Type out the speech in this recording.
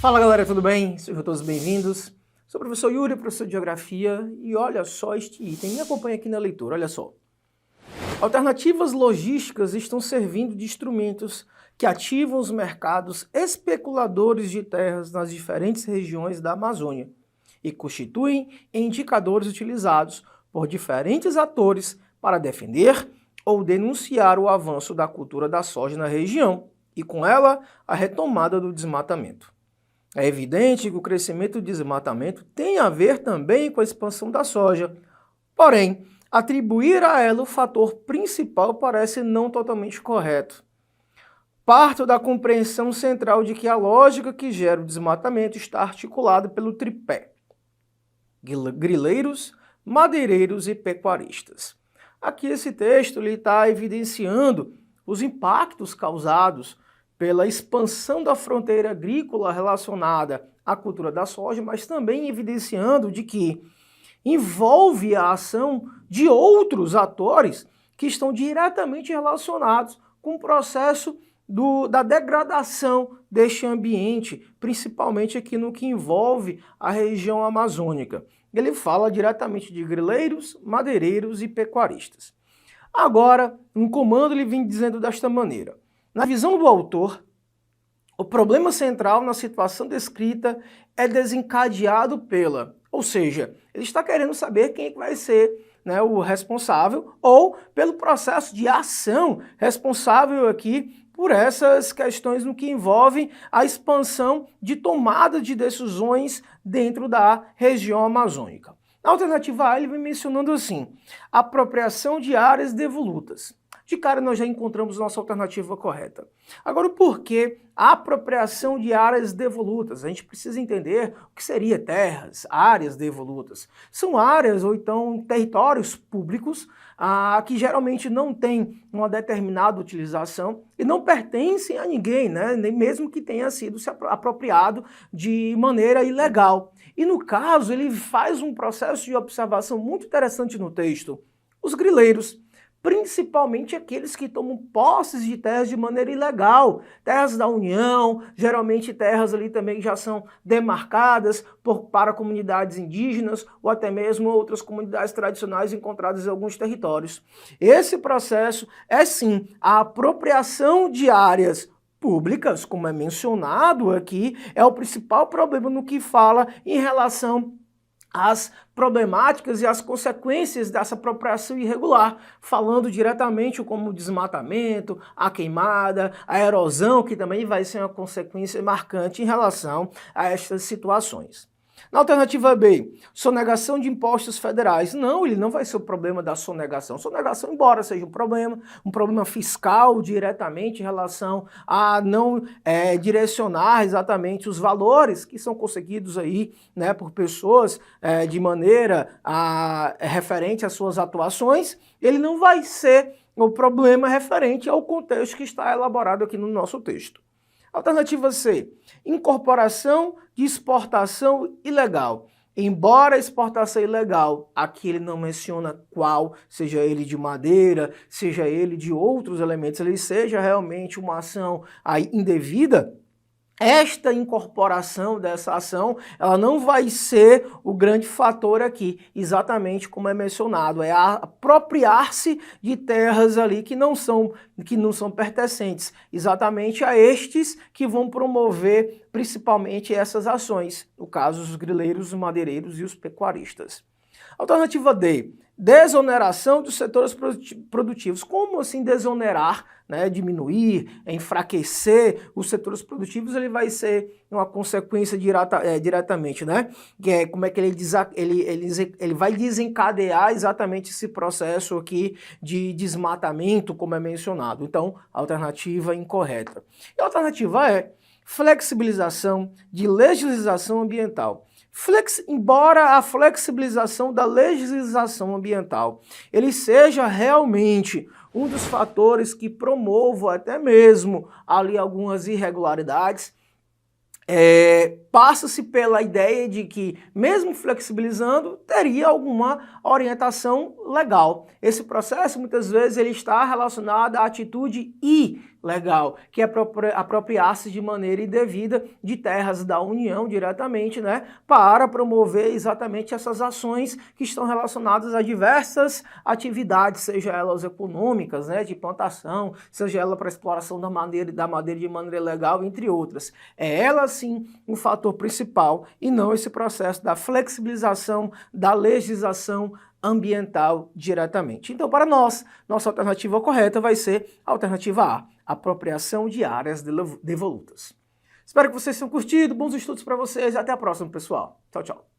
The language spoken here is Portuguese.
Fala galera, tudo bem? Sejam todos bem-vindos. Sou o professor Yuri, professor de Geografia, e olha só este item, me acompanha aqui na leitura, olha só. Alternativas logísticas estão servindo de instrumentos que ativam os mercados especuladores de terras nas diferentes regiões da Amazônia e constituem indicadores utilizados por diferentes atores para defender ou denunciar o avanço da cultura da soja na região e, com ela, a retomada do desmatamento. É evidente que o crescimento do desmatamento tem a ver também com a expansão da soja. Porém, atribuir a ela o fator principal parece não totalmente correto. Parto da compreensão central de que a lógica que gera o desmatamento está articulada pelo tripé: grileiros, madeireiros e pecuaristas. Aqui esse texto está evidenciando os impactos causados pela expansão da fronteira agrícola relacionada à cultura da soja, mas também evidenciando de que envolve a ação de outros atores que estão diretamente relacionados com o processo da degradação deste ambiente, principalmente aqui no que envolve a região amazônica. Ele fala diretamente de grileiros, madeireiros e pecuaristas. Agora, um comando ele vem dizendo desta maneira: na visão do autor, o problema central na situação descrita é desencadeado ou seja, ele está querendo saber quem é que vai ser, né, o responsável, ou pelo processo de ação responsável aqui por essas questões no que envolvem a expansão de tomada de decisões dentro da região amazônica. Na alternativa A, ele vem mencionando assim: apropriação de áreas devolutas. De cara nós já encontramos nossa alternativa correta. Agora, o porquê a apropriação de áreas devolutas? A gente precisa entender o que seria terras, áreas devolutas. São áreas ou então territórios públicos que geralmente não têm uma determinada utilização e não pertencem a ninguém, né? Nem mesmo que tenha sido se apropriado de maneira ilegal. E no caso, ele faz um processo de observação muito interessante no texto. Os grileiros, principalmente aqueles que tomam posses de terras de maneira ilegal, terras da União, geralmente terras ali também já são demarcadas para comunidades indígenas ou até mesmo outras comunidades tradicionais encontradas em alguns territórios. Esse processo é sim a apropriação de áreas públicas, como é mencionado aqui, é o principal problema no que fala em relação as problemáticas e as consequências dessa apropriação irregular, falando diretamente como o desmatamento, a queimada, a erosão, que também vai ser uma consequência marcante em relação a estas situações. Na alternativa B, sonegação de impostos federais. Não, ele não vai ser o problema da sonegação. Sonegação, embora seja um problema fiscal diretamente em relação a não direcionar exatamente os valores que são conseguidos aí, né, por pessoas de maneira referente às suas atuações, ele não vai ser o problema referente ao contexto que está elaborado aqui no nosso texto. Alternativa C, incorporação de exportação ilegal. Embora a exportação ilegal, aqui ele não menciona qual, seja ele de madeira, seja ele de outros elementos, ele seja realmente uma ação aí indevida, esta incorporação dessa ação, ela não vai ser o grande fator aqui, exatamente como é mencionado, é apropriar-se de terras ali que não são pertencentes exatamente a estes que vão promover principalmente essas ações, no caso os grileiros, os madeireiros e os pecuaristas. Alternativa D, desoneração dos setores produtivos. Como assim desonerar, né, diminuir, enfraquecer os setores produtivos? Ele vai ser uma consequência diretamente, né? Que é como é que ele vai desencadear exatamente esse processo aqui de desmatamento, como é mencionado. Então, a alternativa incorreta. E a alternativa é flexibilização de legislação ambiental. Embora a flexibilização da legislação ambiental ele seja realmente um dos fatores que promovam até mesmo ali algumas irregularidades, passa-se pela ideia de que, mesmo flexibilizando, teria alguma orientação legal. Esse processo, muitas vezes, ele está relacionado à atitude ilegal, que é apropriar-se de maneira indevida de terras da União diretamente, né, para promover exatamente essas ações que estão relacionadas a diversas atividades, seja elas econômicas, né, de plantação, seja ela para exploração da madeira de maneira legal, entre outras. É ela, sim, o fator principal e não esse processo da flexibilização da legislação ambiental diretamente. Então, para nós, nossa alternativa correta vai ser a alternativa A, apropriação de áreas devolutas. Espero que vocês tenham curtido, bons estudos para vocês e até a próxima, pessoal. Tchau, tchau.